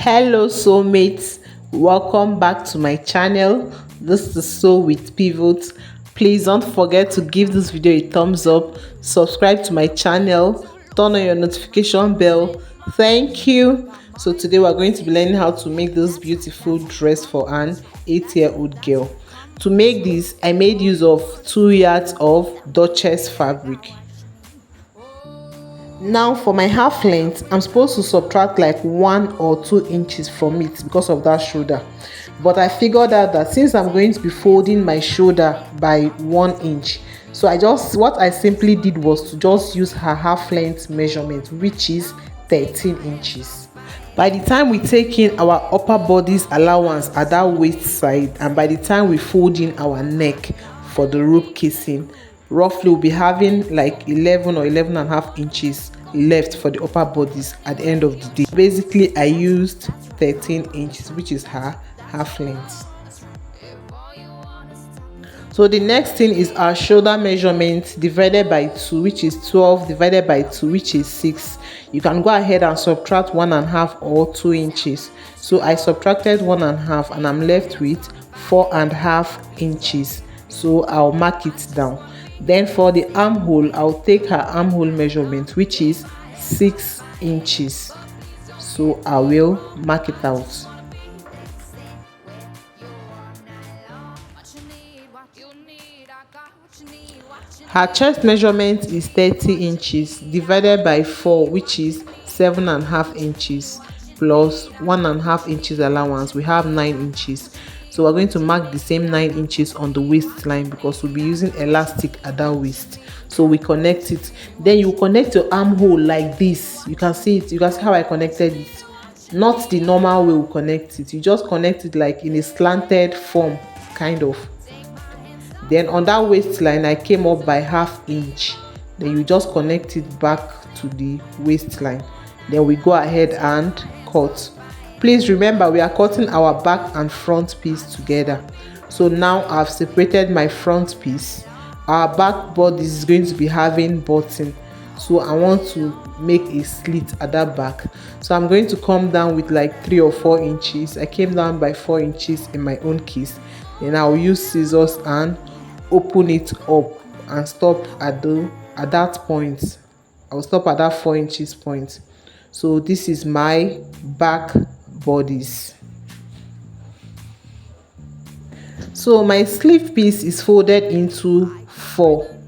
Hello soulmates, welcome back to my channel. This is Soul with Pivot. Please don't forget to give this video a thumbs up, subscribe to my channel, turn on your notification bell. Thank you. So today we're going to be learning how to make this beautiful dress for an 8-year-old girl. To make this, I made use of 2 yards of Duchess fabric. Now for my half length, I'm supposed to subtract like 1 or 2 inches from it because of that shoulder. But I figured out that since I'm going to be folding my shoulder by 1 inch, so what I simply did was to just use her half length measurement, which is 13 inches. By the time we take in our upper body's allowance at that waist side, and by the time we fold in our neck for the rope casing, roughly we'll be having like 11 or 11 and a half inches left for the upper bodies at the end of the day. Basically I used 13 inches, which is her half length. So the next thing is our shoulder measurement divided by 2, which is 12 divided by 2, which is 6. You can go ahead and subtract 1.5 or 2 inches. So I subtracted 1.5 and I'm left with 4.5 inches. So I'll mark it down. Then for the armhole, I'll take her armhole measurement, which is 6 inches. So I will mark it out. Her chest measurement is 30 inches divided by 4, which is 7.5 inches, plus 1.5 inches allowance. We have 9 inches. So we're going to mark the same 9 inches on the waistline because we'll be using elastic at that waist. So we connect it. Then you connect your armhole like this. You can see it. You can see how I connected it. Not the normal way we connect it. You just connect it like in a slanted form, kind of. Then on that waistline, I came up by ½ inch. Then you just connect it back to the waistline. Then we go ahead and cut. Please remember, we are cutting our back and front piece together. So now I've separated my front piece. Our back body is going to be having button. So I want to make a slit at that back. So I'm going to come down with like 3 or 4 inches. I came down by 4 inches in my own case. Then I'll use scissors and open it up and stop at that point. I'll stop at that 4 inches point. So this is my back bodies. So my sleeve piece is folded into 4.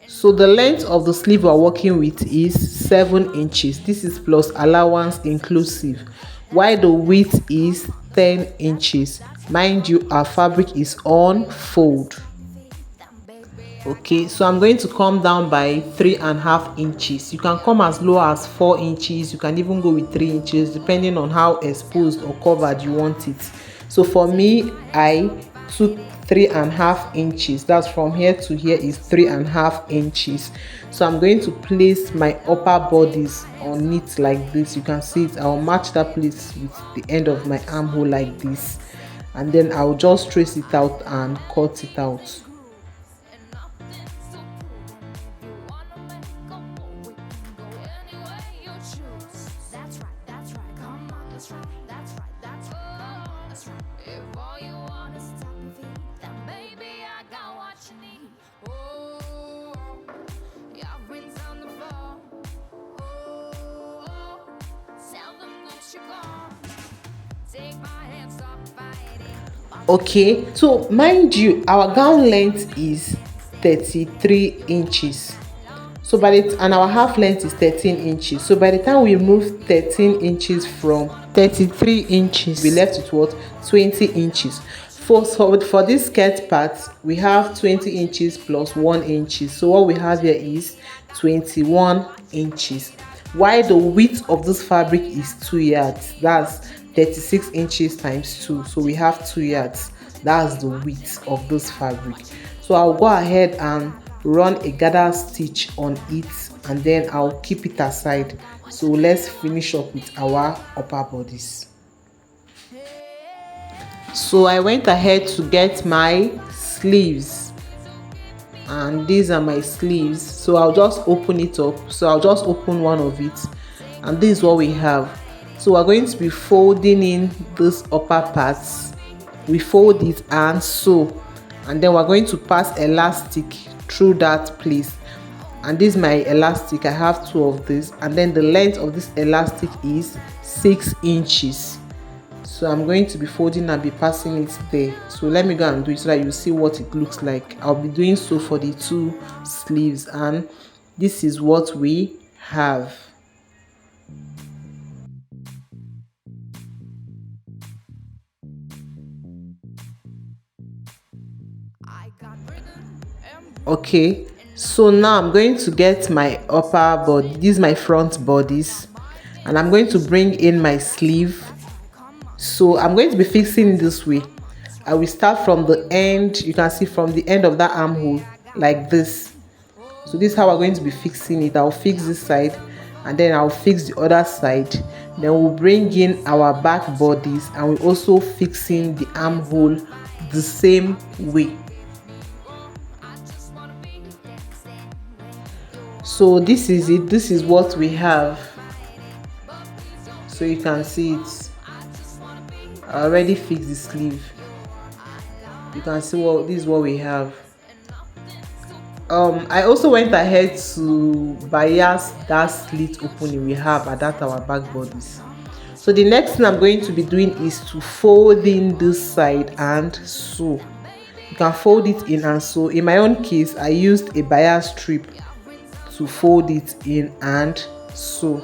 So the length of the sleeve we're working with is 7 inches. This is plus allowance inclusive, while the width is 10 inches. Mind you, our fabric is on fold. Okay, so I'm going to come down by 3.5 inches. You can come as low as 4 inches. You can even go with 3 inches depending on how exposed or covered you want it. So for me, I took 3.5 inches. That's from here to here is 3.5 inches. So I'm going to place my upper bodies on it like this. You can see it. I'll match that place with the end of my armhole like this, and then I'll just trace it out and cut it out. Okay, so mind you, our gown length is 33 inches. So and our half length is 13 inches. So by the time we remove 13 inches from 33 inches, we left with what? 20 inches. For this skirt part, we have 20 inches plus 1 inch. So what we have here is 21 inches. While the width of this fabric is 2 yards, that's 36 inches times 2. So we have 2 yards. That's the width of this fabric. So I'll go ahead and run a gather stitch on it, and then I'll keep it aside. So let's finish up with our upper bodies. So I went ahead to get my sleeves, and these are my sleeves. So I'll just open it up. So I'll just open one of it, and this is what we have. So we're going to be folding in this upper parts. We fold it and sew, and then we're going to pass elastic through that place. And this is my elastic. I have two of this, and then the length of this elastic is 6 inches. So I'm going to be folding and be passing it there. So let me go and do it so that you see what it looks like. I'll be doing so for the two sleeves, and this is what we have. Okay, so now I'm going to get my upper body. This is my front bodies, and I'm going to bring in my sleeve. So I'm going to be fixing this way. I will start from the end. You can see from the end of that armhole like this. So this is how we're going to be fixing it. I'll fix this side, and then I'll fix the other side. Then we'll bring in our back bodies, and we're also fixing the armhole the same way. So this is it. This is what we have. So you can see it. I already fixed the sleeve. You can see what this is what we have. I also went ahead to bias that slit opening we have at that our back bodies. So the next thing I'm going to be doing is to fold in this side and sew. You can fold it in and sew. In my own case, I used a bias strip to fold it in and sew.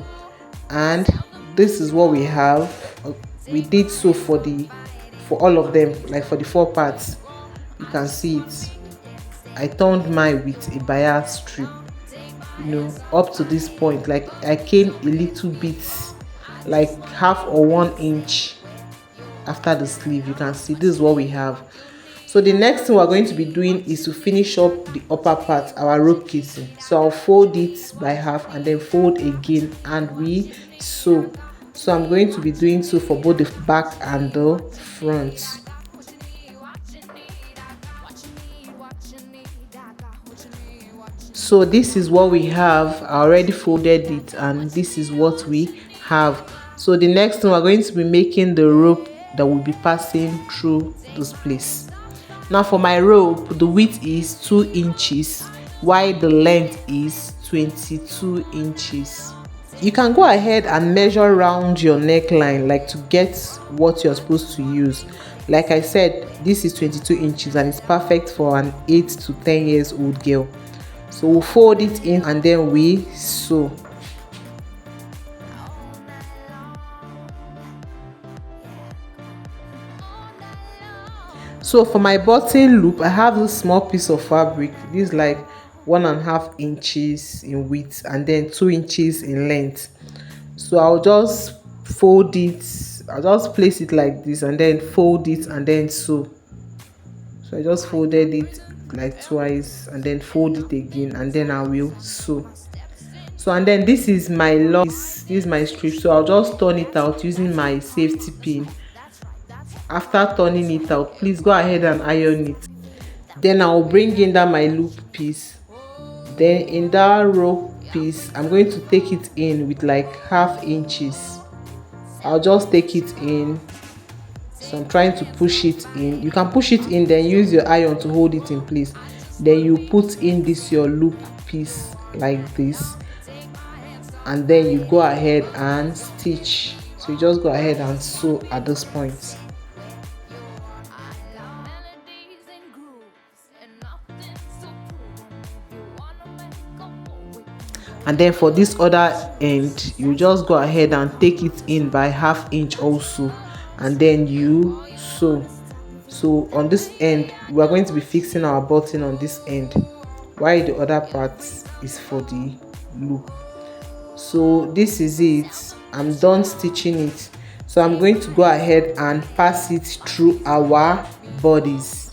And this is what we have. We did so for all of them, like for the 4 parts. You can see it. I turned mine with a bias strip, up to this point. Like I came a little bit, like half or 1 inch after the sleeve. You can see this is what we have. So the next thing we're going to be doing is to finish up the upper part, our rope casing. So I'll fold it by half and then fold again, and we sew. So I'm going to be doing so for both the back and the front. So this is what we have. I already folded it, and this is what we have. So the next thing, we're going to be making the rope that will be passing through this place. Now for my rope, the width is 2 inches while the length is 22 inches. You can go ahead and measure around your neckline, like to get what you're supposed to use. Like I said, this is 22 inches and it's perfect for an 8 to 10 years old girl. So we'll fold it in and then we sew. So for my button loop, I have this small piece of fabric. This is like 1.5 inches in width and then 2 inches in length. So I'll just fold it. I'll just place it like this and then fold it and then sew. So I just folded it like twice and then fold it again, and then I will sew. So and then this is my long, this is my strip. So I'll just turn it out using my safety pin. After turning it out, please go ahead and iron it. Then I'll bring in that my loop piece. Then in that rope piece, I'm going to take it in with like 1/2 inches. I'll just take it in. So I'm trying to push it in. You can push it in, then use your iron to hold it in place. Then you put in this your loop piece like this, and then you go ahead and stitch. So you just go ahead and sew at this point. And then for this other end, you just go ahead and take it in by 1/2 inch also, and then you sew. So on this end, we are going to be fixing our button on this end, while the other part is for the loop. So this is it. I'm done stitching it. So I'm going to go ahead and pass it through our bodies.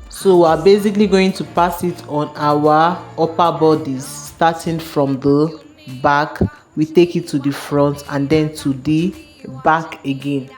So we're basically going to pass it on our upper bodies, starting from the back. We take it to the front and then to the back again.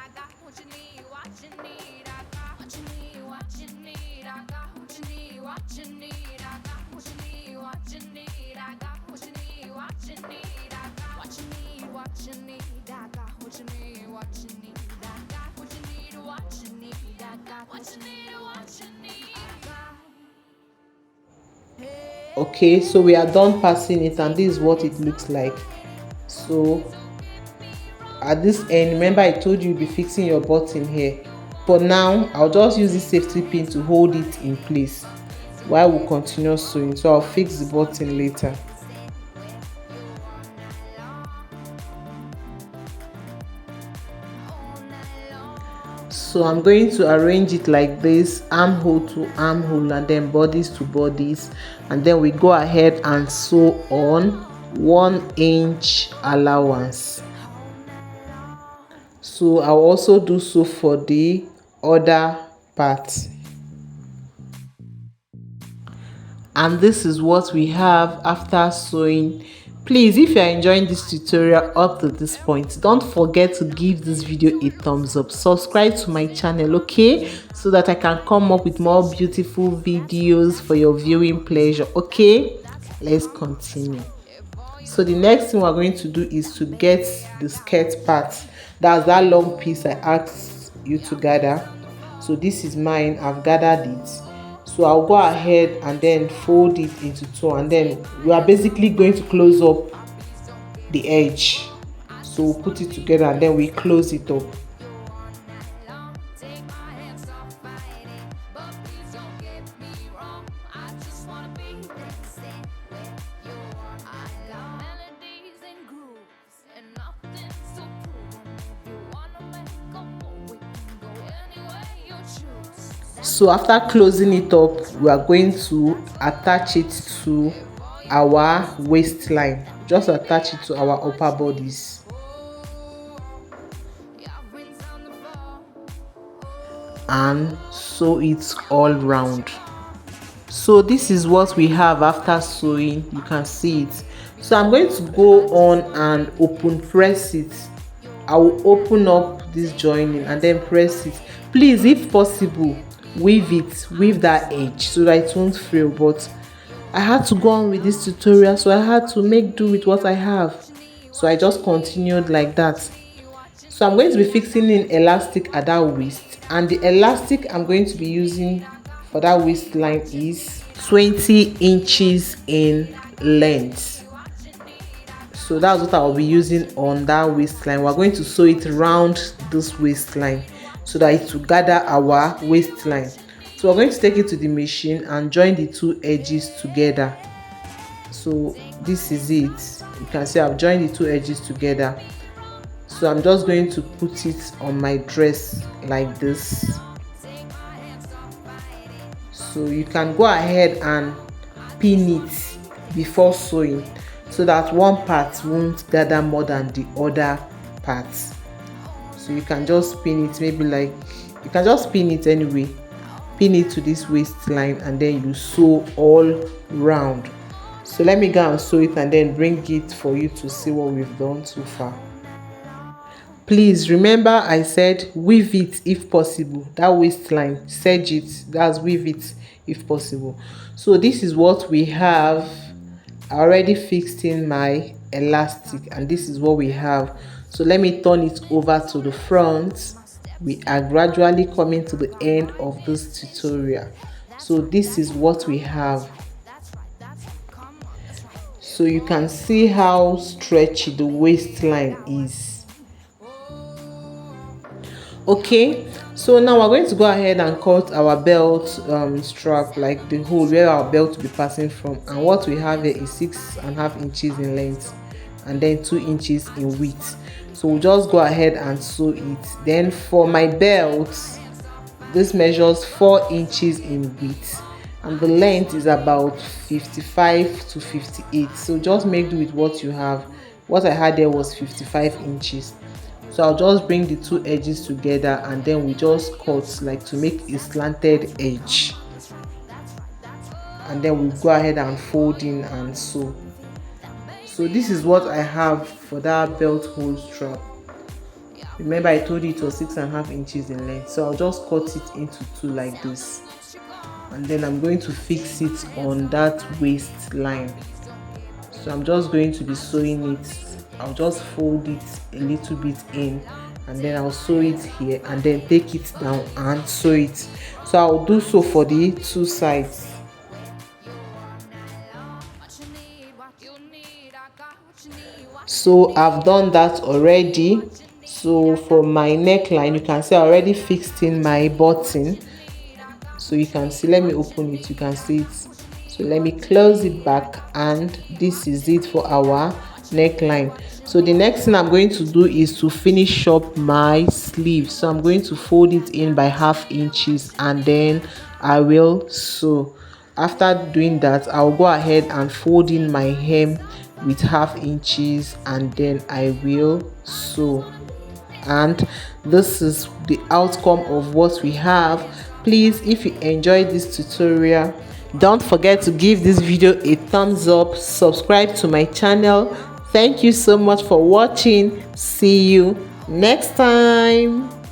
Okay, so we are done passing it, and this is what it looks like. So at this end, remember I told you be fixing your button here. For now, I'll just use this safety pin to hold it in place while we continue sewing, so I'll fix the button later. So I'm going to arrange it like this, armhole to armhole and then bodies to bodies, and then we go ahead and sew on 1 inch allowance. So I'll also do so for the other part. And this is what we have after sewing. Please, if you are enjoying this tutorial up to this point, don't forget to give this video a thumbs up, subscribe to my channel, okay, so that I can come up with more beautiful videos for your viewing pleasure. Okay, let's continue. So the next thing we're going to do is to get the skirt part. That's that long piece I asked you to gather. So this is mine, I've gathered it. So I'll go ahead and then fold it into two, and then we are basically going to close up the edge. So we'll put it together and then we close it up. So after closing it up, we are going to attach it to our waistline. Just attach it to our upper bodies. And sew it all round. So this is what we have after sewing. You can see it. So I'm going to go on and open press it. I will open up this joining and then press it. Please, if possible, weave that edge so that it won't fail, but I had to go on with this tutorial, so I had to make do with what I have. So I just continued like that. So I'm going to be fixing in elastic at that waist, and the elastic I'm going to be using for that waistline is 20 inches in length. So that's what I'll be using on that waistline. We're going to sew it around this waistline so that it will gather our waistline. So we're going to take it to the machine and join the two edges together. So this is it. You can see I've joined the two edges together. So I'm just going to put it on my dress like this. So you can go ahead and pin it before sewing so that one part won't gather more than the other parts. So you can just pin it, maybe like, you can just pin it anyway, pin it to this waistline and then you sew all round. So let me go and sew it and then bring it for you to see what we've done so far. Please remember I said weave it if possible. That waistline, serge it, that's weave it if possible. So this is what we have. I already fixed in my elastic and this is what we have. So let me turn it over to the front. We are gradually coming to the end of this tutorial. So this is what we have. So you can see how stretchy the waistline is. Okay, so now we're going to go ahead and cut our belt strap, like the hole where our belt will be passing from, and what we have here is 6.5 inches in length and then 2 inches in width. So we'll just go ahead and sew it. Then for my belt, this measures 4 inches in width and the length is about 55 to 58. So just make do with what you have. What I had there was 55 inches. So I'll just bring the two edges together and then we just cut like to make a slanted edge, and then we'll go ahead and fold in and sew. So this is what I have for that belt hole strap. Remember I told you it was 6.5 inches in length, so I'll just cut it into two like this. and then I'm going to fix it on that waistline. So I'm just going to be sewing it. I'll just fold it a little bit in, and then I'll sew it here and then take it down and sew it. So I'll do so for the two sides. So I've done that already. So for my neckline, you can see I already fixed in my button. So you can see, let me open it, you can see it. So let me close it back, and this is it for our neckline. So the next thing I'm going to do is to finish up my sleeve. So I'm going to fold it in by 1/2 inches, and then I will sew. After doing that, I'll go ahead and fold in my hem with 1/2 inches, and then I will sew. And this is the outcome of what we have. Please, if you enjoyed this tutorial, don't forget to give this video a thumbs up, subscribe to my channel. Thank you so much for watching. See you next time.